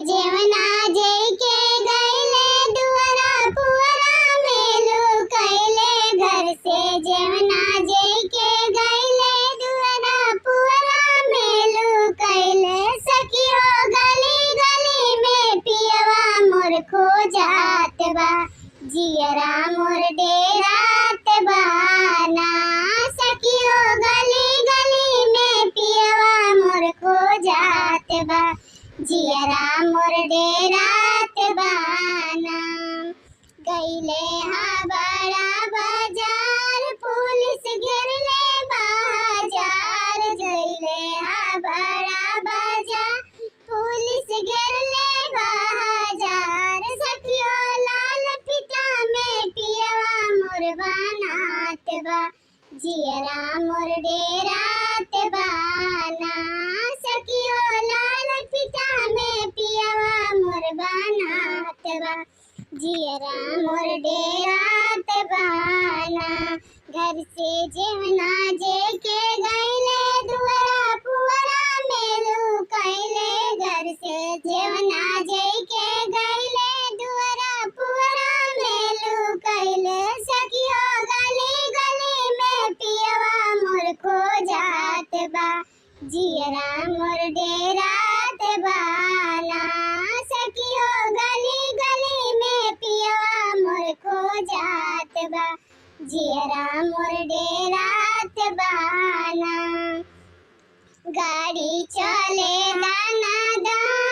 जेवना जई के गईले दुआरा पुअरा में लुकैले घर से। जेवना जई के गईले दुआरा पुअरा में लुकैले। सखियो गली गली में पियवा मोर खो जात बा। जियरा मोर डेरात बा ना। सखियो गली गली में पियवा मोर खो जात बा। जियरा मोर डेरात बाना। गईले हा बड़ा बाजार पुलिस घेरले बाजार। गईले हा बड़ा बाजार पुलिस घेरले बाजार। सखियो लाल पिता में पियवा मोर बनात बा। जियरा मोर डेरात बाना। सखियो लाल पिता में पियवा मोर बनात बा। जियरा मोर डेरात बाना। घर से जेवना जे के गईले दुआरा पुअरा में लुकैले। घर से जेवना जे के गईले दुआरा पुअरा में लुकैले। सखियो गली गली में पियवा मोर खो जात बा। जियरा मोर डेरात बाना। सखियो गली गली में पियवा मोर खो जात बा। जियरा मोर डेरात बाना। गाड़ी चले दाना दाना